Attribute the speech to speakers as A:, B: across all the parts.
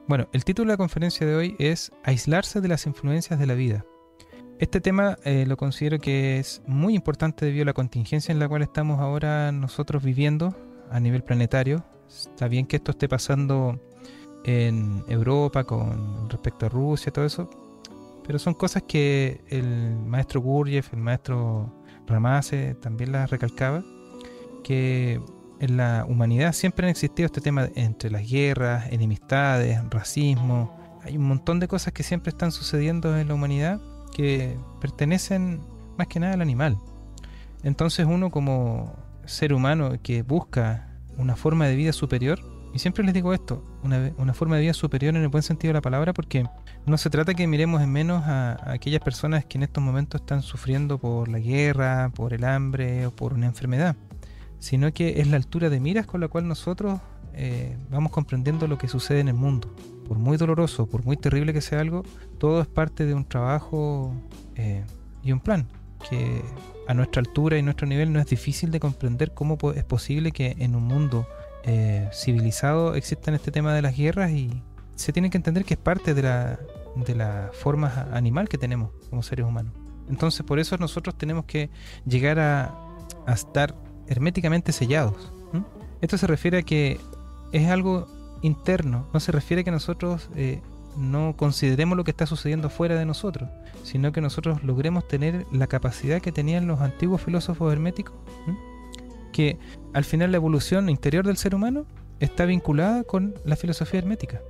A: Bueno, el título de la conferencia de hoy es Aislarse de las influencias de la vida. Este tema lo considero que es muy importante debido a la contingencia en la cual estamos ahora nosotros viviendo a nivel planetario. Está bien que esto esté pasando en Europa con respecto a Rusia, todo eso, pero son cosas que el maestro Gurdjieff, el maestro Ramase también las recalcaba, que en la humanidad siempre han existido este tema entre las guerras, enemistades, racismo. Hay un montón de cosas que siempre están sucediendo en la humanidad que pertenecen más que nada al animal. Entonces uno como ser humano que busca una forma de vida superior, y siempre les digo esto, una forma de vida superior en el buen sentido de la palabra, porque no se trata que miremos en menos a aquellas personas que en estos momentos están sufriendo por la guerra, por el hambre o por una enfermedad, sino que es la altura de miras con la cual nosotros vamos comprendiendo lo que sucede en el mundo. Por muy doloroso, por muy terrible que sea algo, todo es parte de un trabajo y un plan, que a nuestra altura y nuestro nivel no es difícil de comprender cómo es posible que en un mundo civilizado existan este tema de las guerras, y se tiene que entender que es parte de la forma animal que tenemos como seres humanos. Entonces por eso nosotros tenemos que llegar a estar herméticamente sellados. Esto se refiere a que es algo interno, no se refiere a que nosotros no consideremos lo que está sucediendo fuera de nosotros, sino que nosotros logremos tener la capacidad que tenían los antiguos filósofos herméticos, que al final la evolución interior del ser humano está vinculada con la filosofía hermética.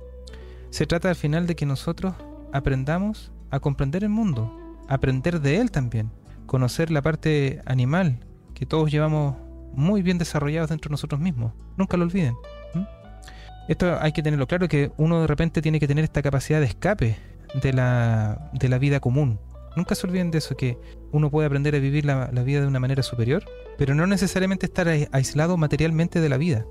A: Se trata al final de que nosotros aprendamos a comprender el mundo, aprender de él también, conocer la parte animal que todos llevamos muy bien desarrollados dentro de nosotros mismos. Nunca lo olviden. Esto hay que tenerlo claro, que uno de repente tiene que tener esta capacidad de escape de la vida común. Nunca se olviden de eso, que uno puede aprender a vivir la vida de una manera superior, pero no necesariamente estar aislado materialmente de la vida.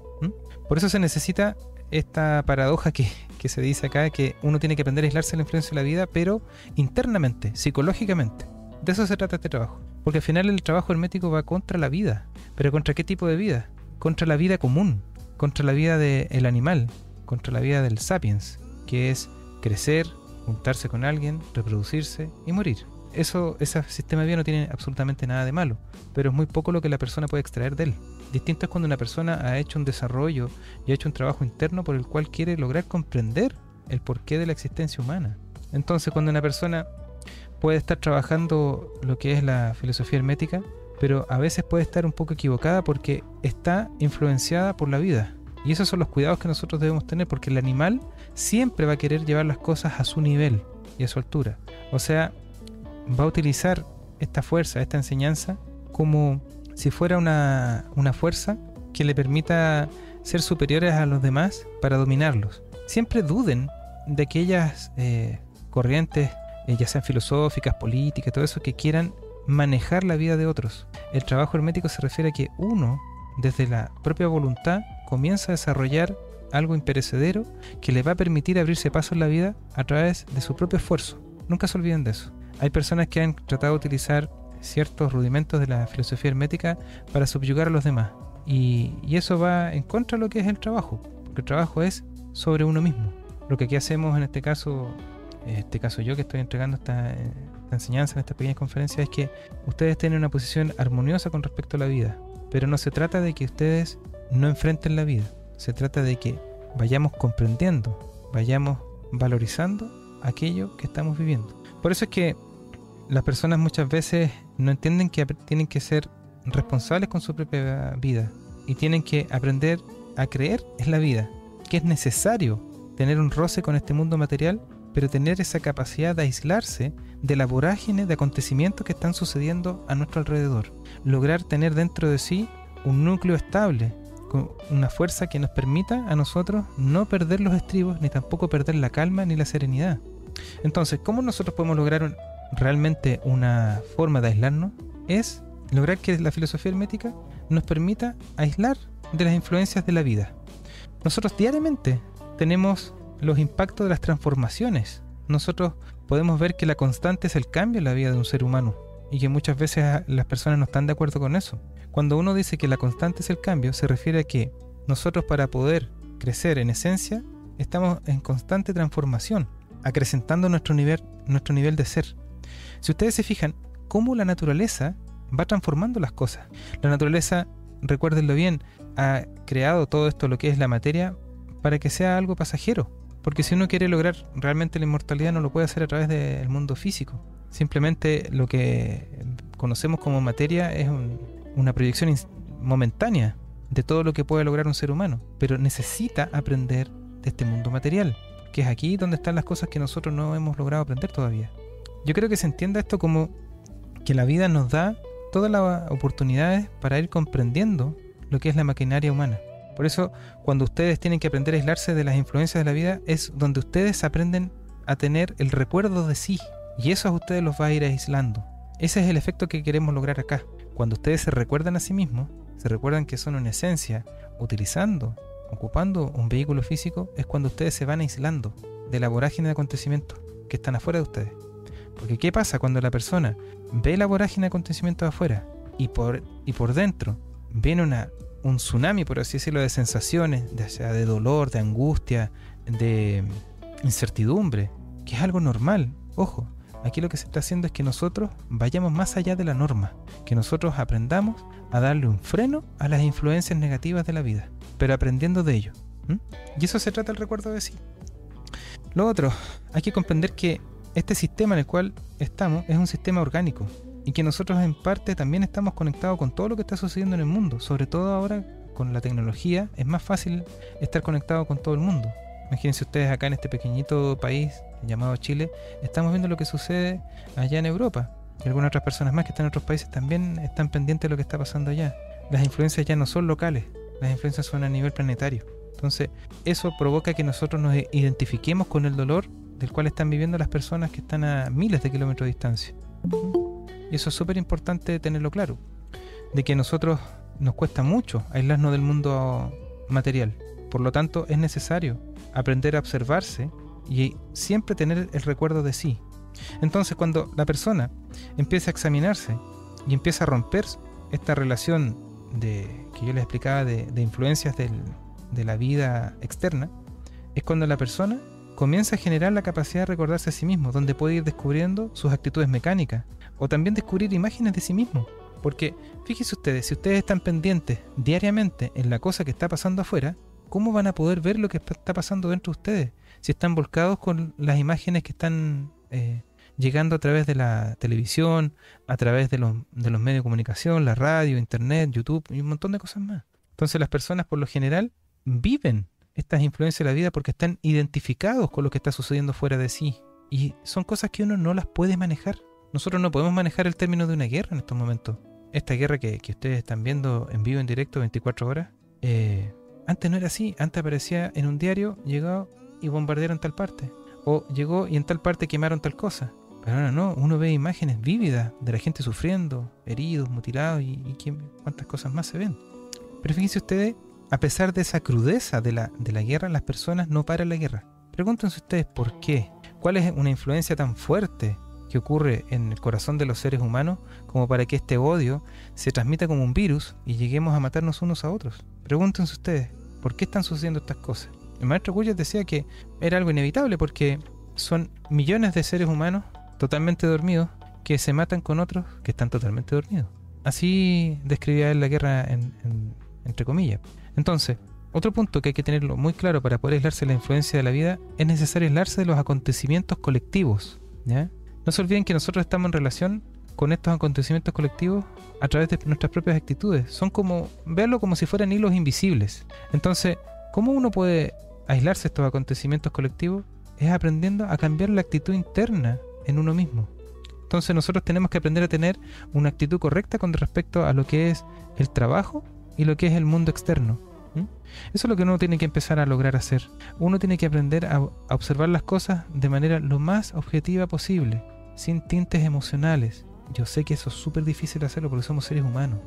A: Por eso se necesita esta paradoja que se dice acá, que uno tiene que aprender a aislarse de la influencia de la vida, pero internamente, psicológicamente. De eso se trata este trabajo. Porque al final el trabajo hermético va contra la vida. ¿Pero contra qué tipo de vida? Contra la vida común, contra la vida del animal, contra la vida del sapiens, que es crecer, juntarse con alguien, reproducirse y morir. Ese sistema de vida no tiene absolutamente nada de malo, pero es muy poco lo que la persona puede extraer de él. Distinto es cuando una persona ha hecho un desarrollo y ha hecho un trabajo interno por el cual quiere lograr comprender el porqué de la existencia humana. Entonces, cuando una persona puede estar trabajando lo que es la filosofía hermética, pero a veces puede estar un poco equivocada porque está influenciada por la vida. Y esos son los cuidados que nosotros debemos tener, porque el animal siempre va a querer llevar las cosas a su nivel y a su altura. O sea, va a utilizar esta fuerza, esta enseñanza, como si fuera una fuerza que le permita ser superiores a los demás para dominarlos. Siempre duden de aquellas corrientes, ya sean filosóficas, políticas, todo eso, que quieran manejar la vida de otros. El trabajo hermético se refiere a que uno, desde la propia voluntad, comienza a desarrollar algo imperecedero que le va a permitir abrirse paso en la vida a través de su propio esfuerzo. Nunca se olviden de eso. Hay personas que han tratado de utilizar ciertos rudimentos de la filosofía hermética para subyugar a los demás, y eso va en contra de lo que es el trabajo, porque el trabajo es sobre uno mismo. Lo que aquí hacemos en este caso yo que estoy entregando esta enseñanza en esta pequeña conferencia, es que ustedes tienen una posición armoniosa con respecto a la vida, pero no se trata de que ustedes no enfrenten la vida, se trata de que vayamos comprendiendo, vayamos valorizando aquello que estamos viviendo. Por eso es que las personas muchas veces no entienden que tienen que ser responsables con su propia vida y tienen que aprender a creer en la vida, que es necesario tener un roce con este mundo material, pero tener esa capacidad de aislarse de la vorágine de acontecimientos que están sucediendo a nuestro alrededor. Lograr tener dentro de sí un núcleo estable, con una fuerza que nos permita a nosotros no perder los estribos, ni tampoco perder la calma ni la serenidad. Entonces, ¿cómo nosotros podemos lograr realmente una forma de aislarnos? Es lograr que la filosofía hermética nos permita aislar de las influencias de la vida. Nosotros diariamente tenemos los impactos de las transformaciones. Nosotros podemos ver que la constante es el cambio en la vida de un ser humano, y que muchas veces las personas no están de acuerdo con eso. Cuando uno dice que la constante es el cambio, se refiere a que nosotros, para poder crecer en esencia, estamos en constante transformación, acrecentando nuestro nivel de ser. Si ustedes se fijan, cómo la naturaleza va transformando las cosas. La naturaleza, recuérdenlo bien, ha creado todo esto, lo que es la materia, para que sea algo pasajero. Porque si uno quiere lograr realmente la inmortalidad, no lo puede hacer a través del mundo físico. Simplemente lo que conocemos como materia es una proyección momentánea de todo lo que puede lograr un ser humano. Pero necesita aprender de este mundo material, que es aquí donde están las cosas que nosotros no hemos logrado aprender todavía. Yo creo que se entienda esto como que la vida nos da todas las oportunidades para ir comprendiendo lo que es la maquinaria humana. Por eso, cuando ustedes tienen que aprender a aislarse de las influencias de la vida, es donde ustedes aprenden a tener el recuerdo de sí. Y eso a ustedes los va a ir aislando. Ese es el efecto que queremos lograr acá. Cuando ustedes se recuerdan a sí mismos, se recuerdan que son en esencia, ocupando un vehículo físico, es cuando ustedes se van aislando de la vorágine de acontecimientos que están afuera de ustedes. Porque ¿qué pasa cuando la persona ve la vorágine de acontecimientos afuera y por dentro viene un tsunami, por así decirlo, de sensaciones, de dolor, de angustia, de incertidumbre, que es algo normal? Ojo, aquí lo que se está haciendo es que nosotros vayamos más allá de la norma, que nosotros aprendamos a darle un freno a las influencias negativas de la vida, pero aprendiendo de ello. Y eso se trata del recuerdo de sí. Lo otro, hay que comprender que este sistema en el cual estamos es un sistema orgánico y que nosotros en parte también estamos conectados con todo lo que está sucediendo en el mundo. Sobre todo ahora con la tecnología es más fácil estar conectado con todo el mundo. Imagínense ustedes acá en este pequeñito país llamado Chile, estamos viendo lo que sucede allá en Europa. Y algunas otras personas más que están en otros países también están pendientes de lo que está pasando allá. Las influencias ya no son locales, las influencias son a nivel planetario. Entonces eso provoca que nosotros nos identifiquemos con el dolor del cual están viviendo las personas que están a miles de kilómetros de distancia. Y eso es súper importante tenerlo claro, de que a nosotros nos cuesta mucho aislarnos del mundo material. Por lo tanto, es necesario aprender a observarse y siempre tener el recuerdo de sí. Entonces, cuando la persona empieza a examinarse y empieza a romper esta relación que yo les explicaba de influencias de la vida externa, es cuando la persona comienza a generar la capacidad de recordarse a sí mismo, donde puede ir descubriendo sus actitudes mecánicas o también descubrir imágenes de sí mismo. Porque fíjense ustedes, si ustedes están pendientes diariamente en la cosa que está pasando afuera, ¿cómo van a poder ver lo que está pasando dentro de ustedes? Si están volcados con las imágenes que están llegando a través de la televisión, a través de los medios de comunicación, la radio, internet, YouTube y un montón de cosas más. Entonces las personas por lo general viven estas influencias de la vida porque están identificados con lo que está sucediendo fuera de sí. Y son cosas que uno no las puede manejar. Nosotros no podemos manejar el término de una guerra en estos momentos. Esta guerra que ustedes están viendo en vivo, en directo, 24 horas, antes no era así. Antes aparecía en un diario, llegó y bombardearon tal parte. O llegó y en tal parte quemaron tal cosa. Pero ahora no, uno ve imágenes vívidas de la gente sufriendo, heridos, mutilados y cuántas cosas más se ven. Pero fíjense ustedes, a pesar de esa crudeza de la guerra, las personas no paran la guerra. Pregúntense ustedes por qué. ¿Cuál es una influencia tan fuerte que ocurre en el corazón de los seres humanos como para que este odio se transmita como un virus y lleguemos a matarnos unos a otros? Pregúntense ustedes, ¿por qué están sucediendo estas cosas? El maestro Cuyas decía que era algo inevitable porque son millones de seres humanos totalmente dormidos que se matan con otros que están totalmente dormidos. Así describía él la guerra entre comillas. Entonces, otro punto que hay que tenerlo muy claro para poder aislarse de la influencia de la vida, es necesario aislarse de los acontecimientos colectivos, ¿ya? No se olviden que nosotros estamos en relación con estos acontecimientos colectivos a través de nuestras propias actitudes. Son como, verlo como si fueran hilos invisibles. Entonces, ¿cómo uno puede aislarse de estos acontecimientos colectivos? Es aprendiendo a cambiar la actitud interna en uno mismo. Entonces nosotros tenemos que aprender a tener una actitud correcta con respecto a lo que es el trabajo y lo que es el mundo externo. Eso es lo que uno tiene que empezar a lograr hacer. Uno tiene que aprender a observar las cosas de manera lo más objetiva posible, sin tintes emocionales. Yo sé que eso es súper difícil de hacerlo porque somos seres humanos,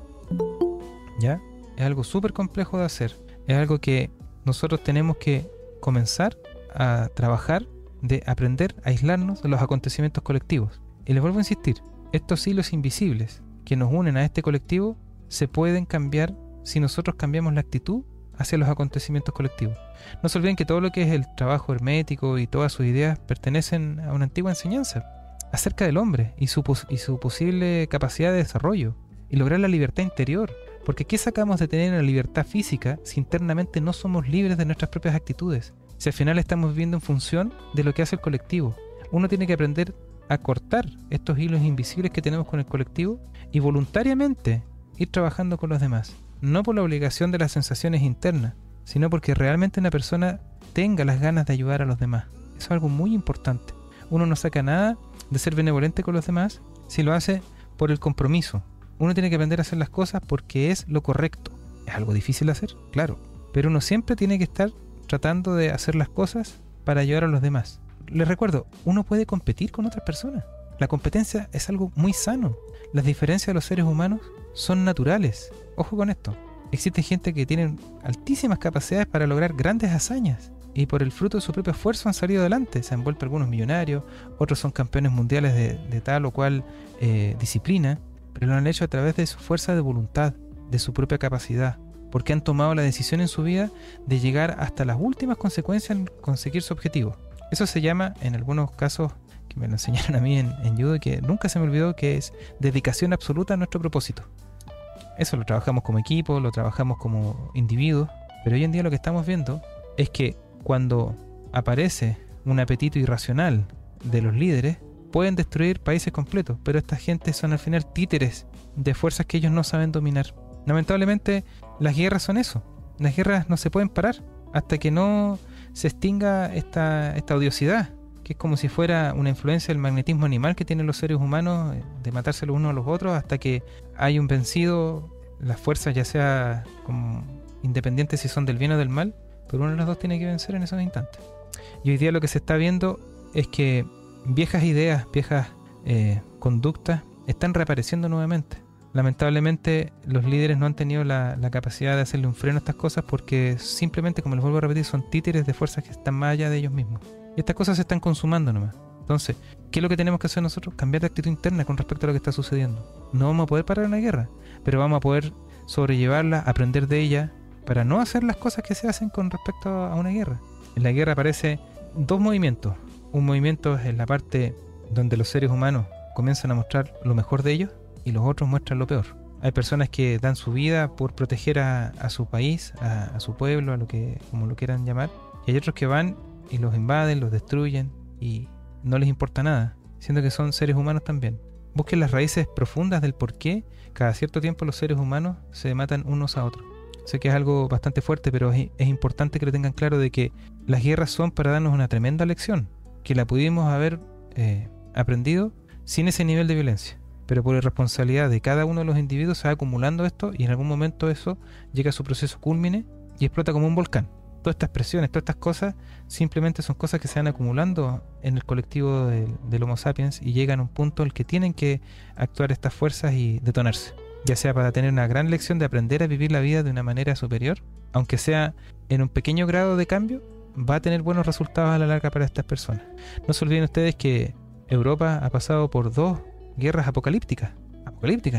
A: ¿ya? Es algo súper complejo de hacer. Es algo que nosotros tenemos que comenzar a trabajar, de aprender a aislarnos de los acontecimientos colectivos. Y les vuelvo a insistir, estos hilos invisibles que nos unen a este colectivo se pueden cambiar si nosotros cambiamos la actitud hacia los acontecimientos colectivos. No se olviden que todo lo que es el trabajo hermético y todas sus ideas pertenecen a una antigua enseñanza acerca del hombre y su posible capacidad de desarrollo y lograr la libertad interior. Porque ¿qué sacamos de tener una libertad física si internamente no somos libres de nuestras propias actitudes? Si al final estamos viviendo en función de lo que hace el colectivo. Uno tiene que aprender a cortar estos hilos invisibles que tenemos con el colectivo y voluntariamente ir trabajando con los demás. No por la obligación de las sensaciones internas, sino porque realmente una persona tenga las ganas de ayudar a los demás. Eso es algo muy importante. Uno no saca nada de ser benevolente con los demás si lo hace por el compromiso. Uno tiene que aprender a hacer las cosas porque es lo correcto. ¿Es algo difícil de hacer? Claro. Pero uno siempre tiene que estar tratando de hacer las cosas para ayudar a los demás. Les recuerdo, uno puede competir con otras personas. La competencia es algo muy sano. Las diferencias de los seres humanos son naturales. Ojo con esto. Existe gente que tiene altísimas capacidades para lograr grandes hazañas y por el fruto de su propio esfuerzo han salido adelante. Se han vuelto algunos millonarios, otros son campeones mundiales de tal o cual disciplina, pero lo han hecho a través de su fuerza de voluntad, de su propia capacidad, porque han tomado la decisión en su vida de llegar hasta las últimas consecuencias en conseguir su objetivo. Eso se llama, en algunos casos que me lo enseñaron a mí en judo y que nunca se me olvidó, que es dedicación absoluta a nuestro propósito. Eso lo trabajamos como equipo, lo trabajamos como individuos, pero hoy en día lo que estamos viendo es que cuando aparece un apetito irracional de los líderes, pueden destruir países completos, pero esta gente son al final títeres de fuerzas que ellos no saben dominar. Lamentablemente, las guerras son eso. Las guerras no se pueden parar hasta que no se extinga esta odiosidad, que es como si fuera una influencia del magnetismo animal que tienen los seres humanos de matarse los unos a los otros hasta que hay un vencido, las fuerzas ya sea como independientes si son del bien o del mal, pero uno de los dos tiene que vencer en esos instantes. Y hoy día lo que se está viendo es que viejas ideas, viejas conductas están reapareciendo nuevamente. Lamentablemente los líderes no han tenido la capacidad de hacerle un freno a estas cosas porque simplemente, como les vuelvo a repetir, son títeres de fuerzas que están más allá de ellos mismos. Y estas cosas se están consumando nomás. Entonces, ¿qué es lo que tenemos que hacer nosotros? Cambiar de actitud interna con respecto a lo que está sucediendo. No vamos a poder parar una guerra, pero vamos a poder sobrellevarla, aprender de ella, para no hacer las cosas que se hacen con respecto a una guerra. En la guerra aparecen dos movimientos. Un movimiento es la parte donde los seres humanos comienzan a mostrar lo mejor de ellos y los otros muestran lo peor. Hay personas que dan su vida por proteger a su país, a su pueblo, como lo quieran llamar, y hay otros que van y los invaden, los destruyen y no les importa nada, siendo que son seres humanos también. Busquen las raíces profundas del por qué cada cierto tiempo los seres humanos se matan unos a otros. Sé que es algo bastante fuerte, pero es importante que lo tengan claro de que las guerras son para darnos una tremenda lección, que la pudimos haber aprendido sin ese nivel de violencia. Pero por irresponsabilidad de cada uno de los individuos se va acumulando esto y en algún momento eso llega a su proceso cúlmine y explota como un volcán. Todas estas presiones, todas estas cosas, simplemente son cosas que se van acumulando en el colectivo del Homo sapiens y llegan a un punto en el que tienen que actuar estas fuerzas y detonarse. Ya sea para tener una gran lección de aprender a vivir la vida de una manera superior, aunque sea en un pequeño grado de cambio, va a tener buenos resultados a la larga para estas personas. No se olviden ustedes que Europa ha pasado por 2 guerras apocalípticas.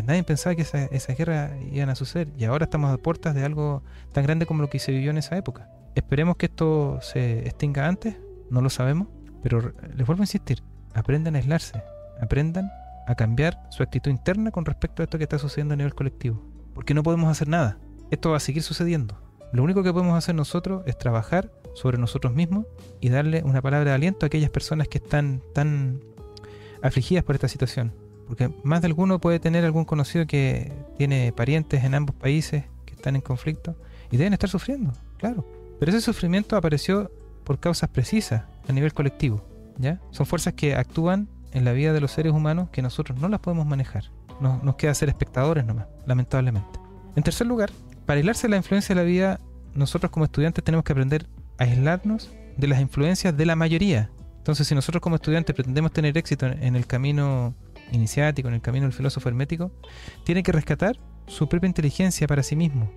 A: Nadie pensaba que esas guerras iban a suceder y ahora estamos a puertas de algo tan grande como lo que se vivió en esa época. Esperemos que esto se extinga antes, no lo sabemos, pero les vuelvo a insistir, aprendan a aislarse, aprendan a cambiar su actitud interna con respecto a esto que está sucediendo a nivel colectivo, porque no podemos hacer nada, esto va a seguir sucediendo. Lo único que podemos hacer nosotros es trabajar sobre nosotros mismos y darle una palabra de aliento a aquellas personas que están tan afligidas por esta situación, porque más de alguno puede tener algún conocido que tiene parientes en ambos países que están en conflicto y deben estar sufriendo, claro. Pero ese sufrimiento apareció por causas precisas a nivel colectivo, ¿ya? Son fuerzas que actúan en la vida de los seres humanos que nosotros no las podemos manejar. Nos queda ser espectadores nomás, lamentablemente. En tercer lugar, para aislarse de la influencia de la vida, nosotros como estudiantes tenemos que aprender a aislarnos de las influencias de la mayoría. Entonces, si nosotros como estudiantes pretendemos tener éxito en el camino iniciático, en el camino del filósofo hermético, tiene que rescatar su propia inteligencia para sí mismo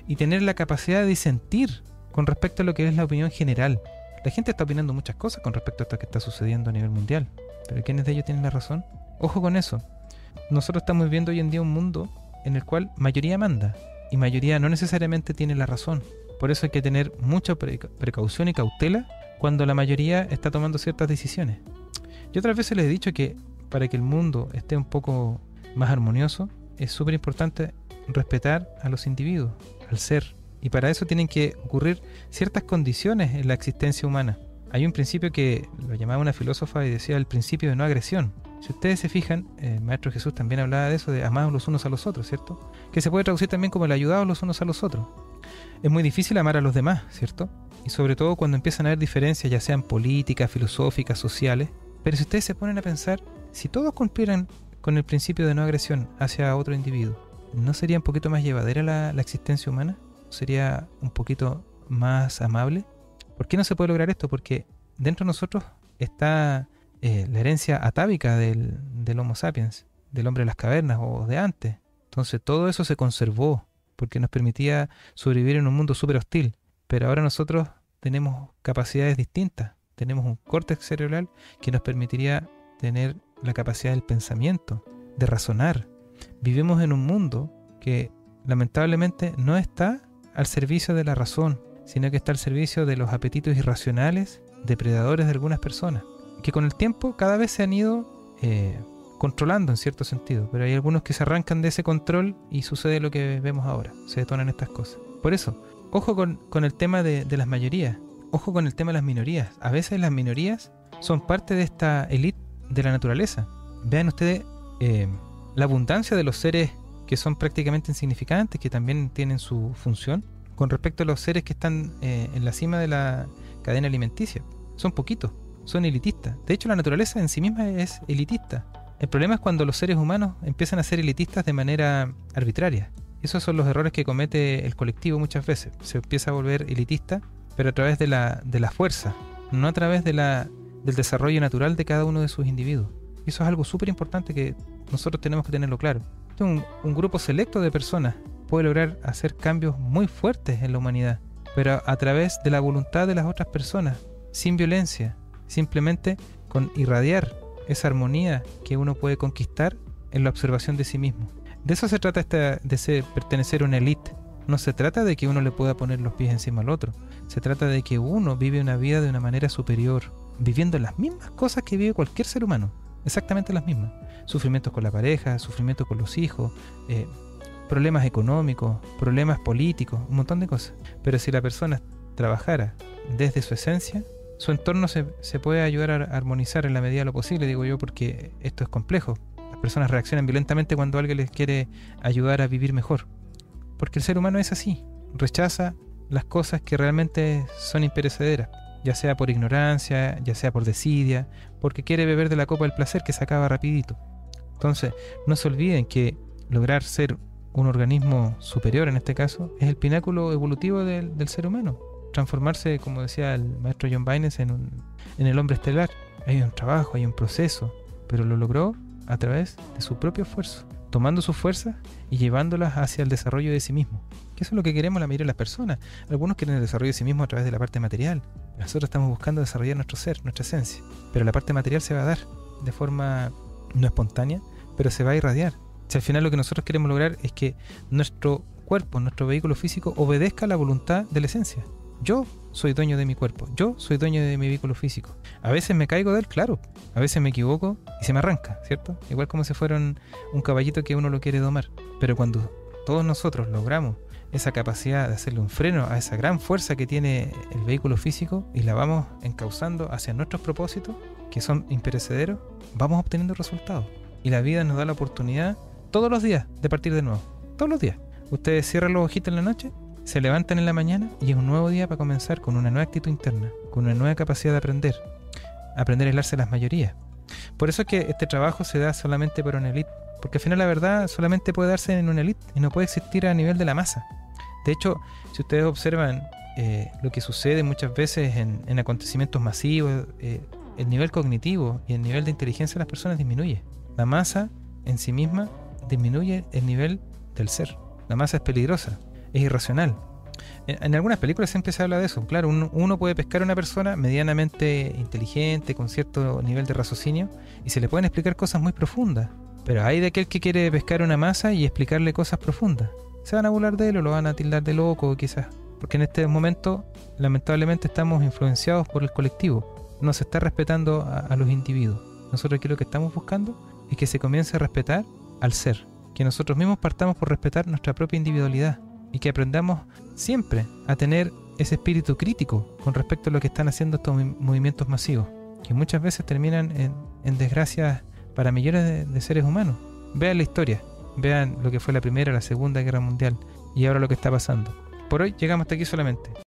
A: y tener la capacidad de disentir con respecto a lo que es la opinión general. La gente está opinando muchas cosas con respecto a esto que está sucediendo a nivel mundial, pero ¿quiénes de ellos tienen la razón? Ojo con eso. Nosotros estamos viviendo hoy en día un mundo en el cual mayoría manda y mayoría no necesariamente tiene la razón. Por eso hay que tener mucha precaución y cautela cuando la mayoría está tomando ciertas decisiones. Yo otras veces les he dicho que para que el mundo esté un poco más armonioso, es súper importante respetar a los individuos, al ser. Y para eso tienen que ocurrir ciertas condiciones en la existencia humana. Hay un principio que lo llamaba una filósofa y decía el principio de no agresión. Si ustedes se fijan, el Maestro Jesús también hablaba de eso, de amados los unos a los otros, ¿cierto? Que se puede traducir también como el ayudados los unos a los otros. Es muy difícil amar a los demás, ¿cierto? Y sobre todo cuando empiezan a haber diferencias, ya sean políticas, filosóficas, sociales. Pero si ustedes se ponen a pensar, si todos cumplieran con el principio de no agresión hacia otro individuo, ¿no sería un poquito más llevadera la existencia humana? ¿Sería un poquito más amable? ¿Por qué no se puede lograr esto? Porque dentro de nosotros está la herencia atávica del Homo sapiens, del hombre de las cavernas o de antes. Entonces todo eso se conservó porque nos permitía sobrevivir en un mundo súper hostil. Pero ahora nosotros tenemos capacidades distintas. Tenemos un córtex cerebral que nos permitiría tener la capacidad del pensamiento, de razonar. Vivimos en un mundo que lamentablemente no está al servicio de la razón, sino que está al servicio de los apetitos irracionales, depredadores de algunas personas, que con el tiempo cada vez se han ido controlando en cierto sentido, pero hay algunos que se arrancan de ese control y sucede lo que vemos ahora, se detonan estas cosas. Por eso, ojo con el tema de las mayorías, ojo con el tema de las minorías. A veces las minorías son parte de esta élite de la naturaleza. Vean ustedes la abundancia de los seres que son prácticamente insignificantes, que también tienen su función, con respecto a los seres que están en la cima de la cadena alimenticia. Son poquitos, son elitistas. De hecho, la naturaleza en sí misma es elitista. El problema es cuando los seres humanos empiezan a ser elitistas de manera arbitraria. Esos son los errores que comete el colectivo muchas veces. Se empieza a volver elitista, pero a través de la fuerza, no a través del desarrollo natural de cada uno de sus individuos. Y eso es algo súper importante que nosotros tenemos que tenerlo claro. Un grupo selecto de personas puede lograr hacer cambios muy fuertes en la humanidad, pero a través de la voluntad de las otras personas, sin violencia, simplemente con irradiar esa armonía que uno puede conquistar en la observación de sí mismo. De eso se trata de pertenecer a una élite. No se trata de que uno le pueda poner los pies encima al otro. Se trata de que uno vive una vida de una manera superior, viviendo las mismas cosas que vive cualquier ser humano. Exactamente las mismas. Sufrimientos con la pareja, sufrimientos con los hijos, problemas económicos, problemas políticos, un montón de cosas. Pero si la persona trabajara desde su esencia, su entorno se puede ayudar a armonizar en la medida de lo posible, digo yo, porque esto es complejo. Las personas reaccionan violentamente cuando alguien les quiere ayudar a vivir mejor. Porque el ser humano es así, rechaza las cosas que realmente son imperecederas, ya sea por ignorancia, ya sea por desidia, porque quiere beber de la copa del placer que se acaba rapidito. Entonces, no se olviden que lograr ser un organismo superior, en este caso, es el pináculo evolutivo del ser humano. Transformarse, como decía el maestro John Baynes, en el hombre estelar. Hay un trabajo, hay un proceso, pero lo logró a través de su propio esfuerzo, tomando sus fuerzas y llevándolas hacia el desarrollo de sí mismo. Que eso es lo que queremos la mayoría de las personas. Algunos quieren el desarrollo de sí mismo a través de la parte material. Nosotros estamos buscando desarrollar nuestro ser, nuestra esencia. Pero la parte material se va a dar de forma no espontánea, pero se va a irradiar. Si al final lo que nosotros queremos lograr es que nuestro cuerpo, nuestro vehículo físico, obedezca a la voluntad de la esencia. Yo soy dueño de mi cuerpo, yo soy dueño de mi vehículo físico. A veces me caigo de él, claro, a veces me equivoco y se me arranca, ¿cierto? Igual como si fuera un caballito que uno lo quiere domar. Pero cuando todos nosotros logramos esa capacidad de hacerle un freno a esa gran fuerza que tiene el vehículo físico y la vamos encauzando hacia nuestros propósitos, que son imperecederos, vamos obteniendo resultados. Y la vida nos da la oportunidad todos los días de partir de nuevo. Todos los días. Ustedes cierran los ojitos en la noche, se levantan en la mañana y es un nuevo día para comenzar con una nueva actitud interna, con una nueva capacidad de aprender a aislarse de las mayorías. Por eso es que este trabajo se da solamente por una élite, porque al final la verdad solamente puede darse en una élite y no puede existir a nivel de la masa. De hecho, si ustedes observan lo que sucede muchas veces en acontecimientos masivos, el nivel cognitivo y el nivel de inteligencia de las personas disminuye. La masa en sí misma disminuye el nivel del ser. La masa es peligrosa, es irracional. En algunas películas siempre se habla de eso. Claro, uno puede pescar a una persona medianamente inteligente, con cierto nivel de raciocinio, y se le pueden explicar cosas muy profundas. Pero hay de aquel que quiere pescar una masa y explicarle cosas profundas. Se van a burlar de él o lo van a tildar de loco, quizás Porque en este momento, lamentablemente, estamos influenciados por el colectivo. No se está respetando a los individuos. Nosotros aquí lo que estamos buscando es que se comience a respetar al ser. Que nosotros mismos partamos por respetar nuestra propia individualidad. Y que aprendamos siempre a tener ese espíritu crítico con respecto a lo que están haciendo estos movimientos masivos. Que muchas veces terminan en desgracias para millones de seres humanos. Vean la historia. Vean lo que fue la Primera, la Segunda Guerra Mundial. Y ahora lo que está pasando. Por hoy llegamos hasta aquí solamente.